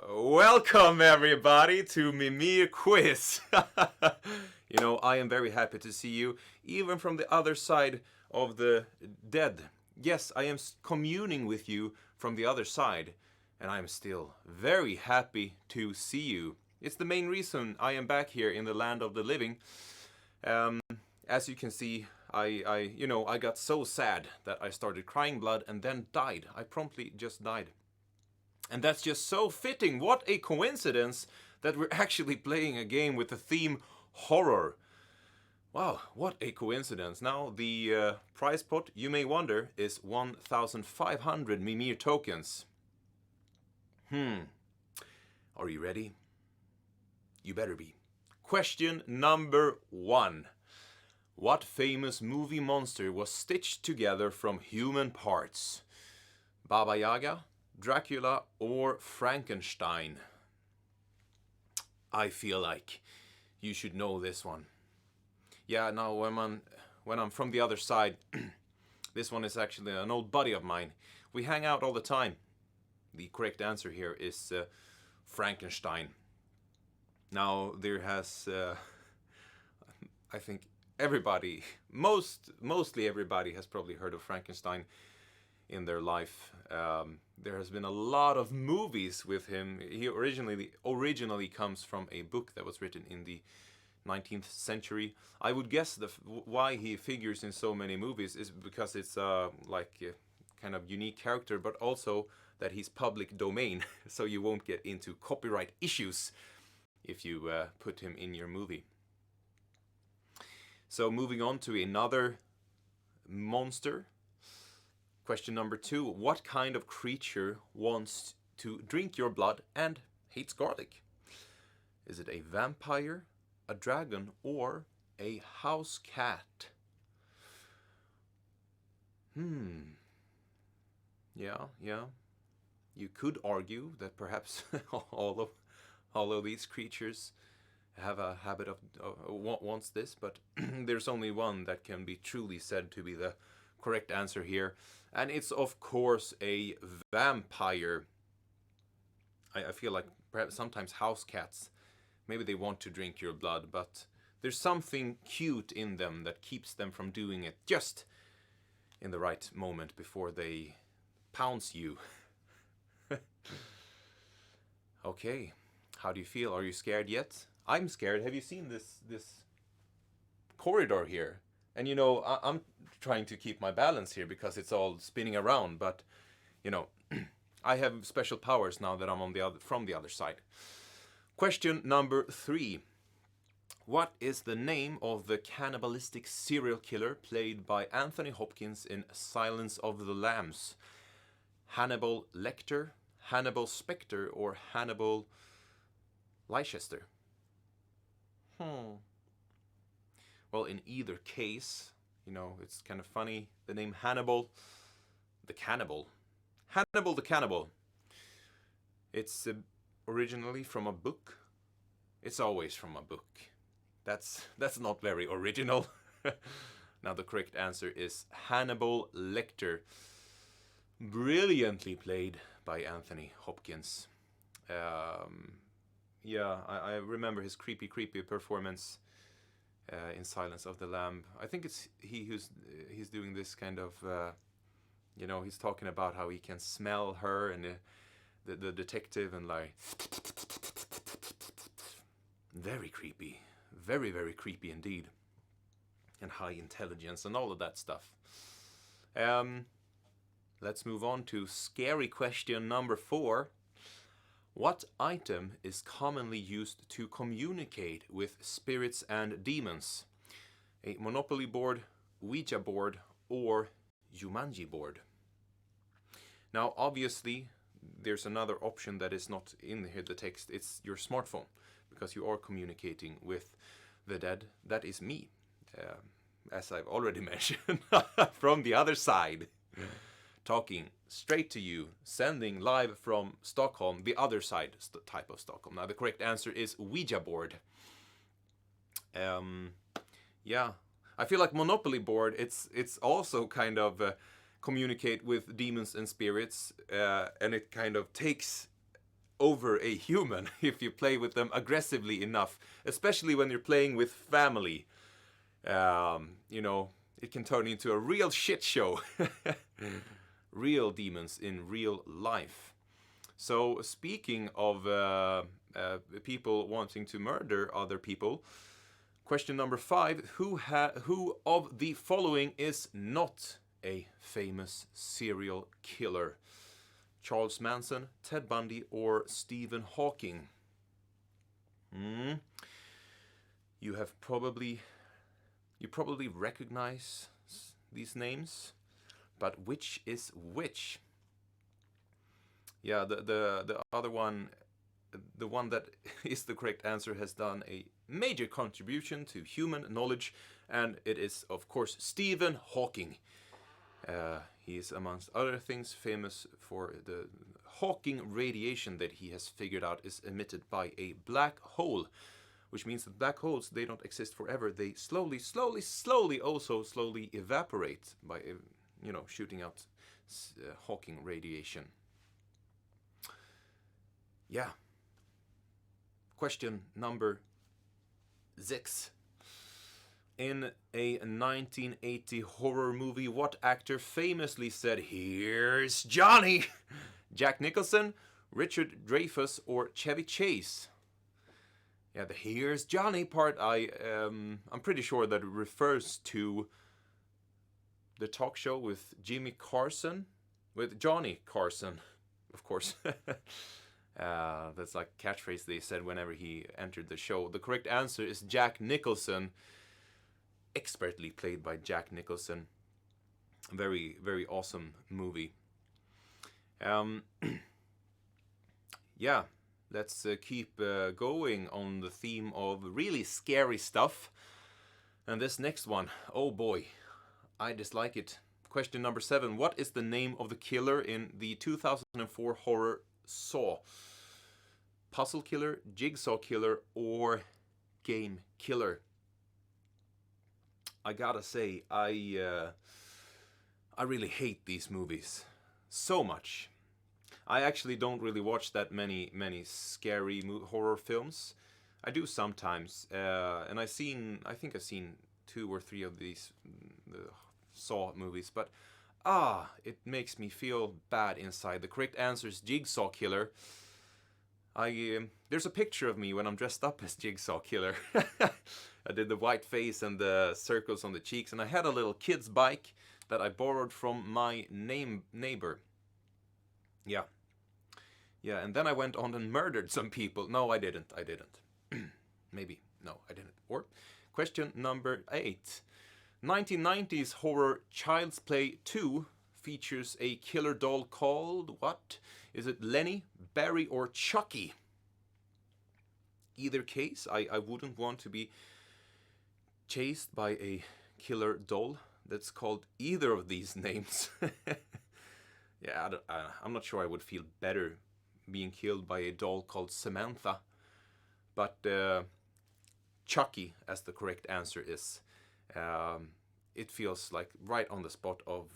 Welcome everybody to Mimir Quiz. I am very happy to see you, even from the other side of the dead. Yes, I am communing with you from the other side, and I am still very happy to see you. It's the main reason I am back here in the land of the living. As you can see, I got so sad that I started crying blood and then died. I promptly just died. And that's just so fitting. What a coincidence that we're actually playing a game with the theme horror. Wow, what a coincidence. Now, the prize pot, you may wonder, is 1,500 Mimir tokens. Are you ready? You better be. Question number 1. What famous movie monster was stitched together from human parts? Baba Yaga, Dracula, or Frankenstein? I feel like you should know this one. Yeah, now when I'm from the other side, this one is actually an old buddy of mine. We hang out all the time. The correct answer here is Frankenstein. Now there has, I think everybody, mostly everybody has probably heard of Frankenstein in their life. There has been a lot of movies with him. He originally comes from a book that was written in the 19th century. I would guess why he figures in so many movies is because it's kind of unique character, but also that he's public domain, so you won't get into copyright issues if you put him in your movie. So moving on to another monster. Question number 2. What kind of creature wants to drink your blood and hates garlic? Is it a vampire, a dragon, or a house cat? Yeah. You could argue that perhaps all of these creatures have a habit of wants this, but there's only one that can be truly said to be the correct answer here, and it's of course a vampire. I feel like perhaps sometimes house cats, maybe they want to drink your blood, but there's something cute in them that keeps them from doing it just in the right moment before they pounce you. Okay, how do you feel? Are you scared yet? I'm scared. Have you seen this corridor here? And I'm trying to keep my balance here because it's all spinning around, but I have special powers now that I'm from the other side. Question number 3. What is the name of the cannibalistic serial killer played by Anthony Hopkins in Silence of the Lambs? Hannibal Lecter, Hannibal Specter, or Hannibal Leicester? Well, in either case, it's kind of funny. The name Hannibal the Cannibal. Hannibal the Cannibal. It's originally from a book. It's always from a book. That's not very original. Now the correct answer is Hannibal Lecter. Brilliantly played by Anthony Hopkins. I remember his creepy performance in Silence of the Lamb. I think it's he's doing this kind of, he's talking about how he can smell her and the detective, and like very creepy, very, very creepy indeed, and high intelligence and all of that stuff. Let's move on to scary question number 4. What item is commonly used to communicate with spirits and demons? A Monopoly board, Ouija board, or Jumanji board? Now, obviously, there's another option that is not in here, the text. It's your smartphone, because you are communicating with the dead. That is me, as I've already mentioned, from the other side. Talking straight to you, sending live from Stockholm, the other side type of Stockholm. Now the correct answer is Ouija board. I feel like Monopoly board, it's also kind of communicate with demons and spirits, and it kind of takes over a human if you play with them aggressively enough, especially when you're playing with family. You know, it can turn into a real shit show. Real demons in real life. So speaking of people wanting to murder other people, question number 5, who of the following is not a famous serial killer? Charles Manson, Ted Bundy, or Stephen Hawking? You probably recognize these names, but which is which? Yeah, the other one, the one that is the correct answer, has done a major contribution to human knowledge, and it is, of course, Stephen Hawking. He is, amongst other things, famous for the Hawking radiation that he has figured out is emitted by a black hole, which means that black holes, they don't exist forever. They slowly evaporate by, you know, shooting out Hawking radiation. Yeah. Question number 6. In a 1980 horror movie, what actor famously said, "Here's Johnny"? Jack Nicholson, Richard Dreyfuss, or Chevy Chase? Yeah, the "Here's Johnny" part, I'm pretty sure that it refers to the talk show with Jimmy Carson, with Johnny Carson, of course. That's like a catchphrase they said whenever he entered the show. The correct answer is Jack Nicholson. Expertly played by Jack Nicholson. Very, very awesome movie. Yeah, let's keep going on the theme of really scary stuff. And this next one, oh boy, I dislike it. Question number 7. What is the name of the killer in the 2004 horror Saw? Puzzle killer, jigsaw killer, or game killer? I gotta say, I really hate these movies so much. I actually don't really watch that many scary horror films. I do sometimes, and I think I've seen 2 or 3 of these Saw movies, but it makes me feel bad inside. The correct answer is Jigsaw Killer. There's a picture of me when I'm dressed up as Jigsaw Killer. I did the white face and the circles on the cheeks, and I had a little kid's bike that I borrowed from my neighbor. Yeah, and then I went on and murdered some people. No, I didn't. Maybe. No, I didn't. Or, question number 8. 1990s horror Child's Play 2 features a killer doll called what? Is it Lenny, Barry, or Chucky? Either case, I wouldn't want to be chased by a killer doll that's called either of these names. Yeah, I'm not sure I would feel better being killed by a doll called Samantha. But Chucky, as the correct answer is. It feels like right on the spot of...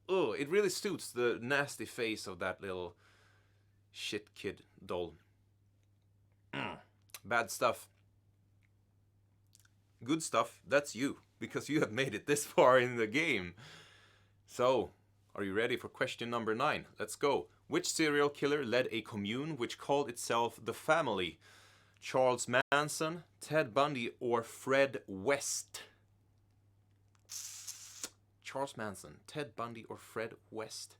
it really suits the nasty face of that little shit kid doll. Bad stuff. Good stuff, that's you, because you have made it this far in the game. So, are you ready for question number 9? Let's go. Which serial killer led a commune which called itself the Family? Charles Manson, Ted Bundy, or Fred West? Charles Manson, Ted Bundy, or Fred West?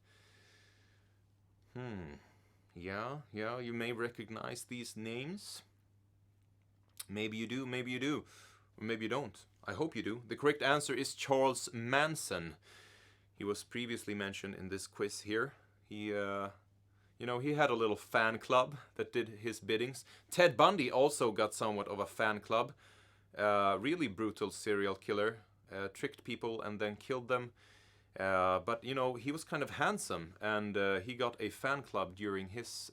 Yeah, you may recognize these names. Maybe you do, or maybe you don't. I hope you do. The correct answer is Charles Manson. He was previously mentioned in this quiz here. He had a little fan club that did his biddings. Ted Bundy also got somewhat of a fan club. Really brutal serial killer. Tricked people and then killed them. But, he was kind of handsome, and he got a fan club during his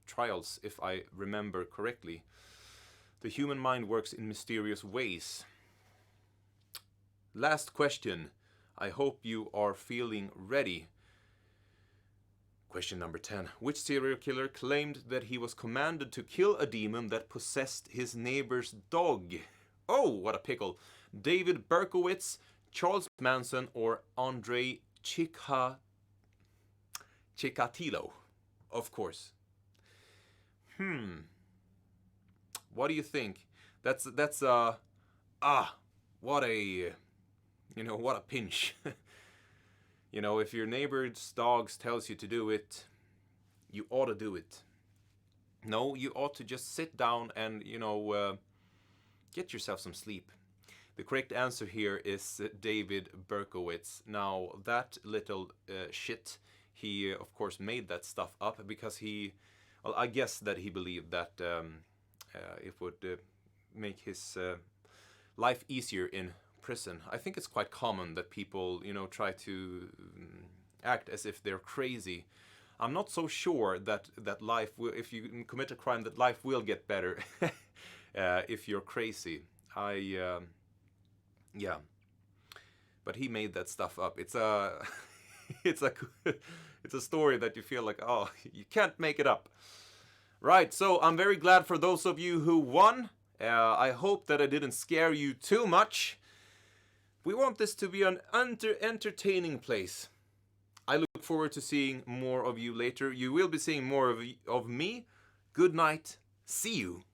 trials, if I remember correctly. The human mind works in mysterious ways. Last question. I hope you are feeling ready. Question number 10. Which serial killer claimed that he was commanded to kill a demon that possessed his neighbor's dog? Oh, what a pickle. David Berkowitz, Charles Manson, or Andrei Chikatilo? Of course. What do you think? That's what a what a pinch. If your neighbor's dogs tells you to do it, you ought to do it. No, you ought to just sit down and get yourself some sleep. The correct answer here is David Berkowitz. Now, that little shit, he of course made that stuff up because I guess that he believed that it would make his life easier in prison. I think it's quite common that people, try to act as if they're crazy. I'm not so sure that life will, if you commit a crime, that life will get better if you're crazy. Yeah. But he made that stuff up. It's a it's a story that you feel like, oh, you can't make it up. Right, so I'm very glad for those of you who won. I hope that I didn't scare you too much. We want this to be an entertaining place. I look forward to seeing more of you later. You will be seeing more of me. Good night. See you.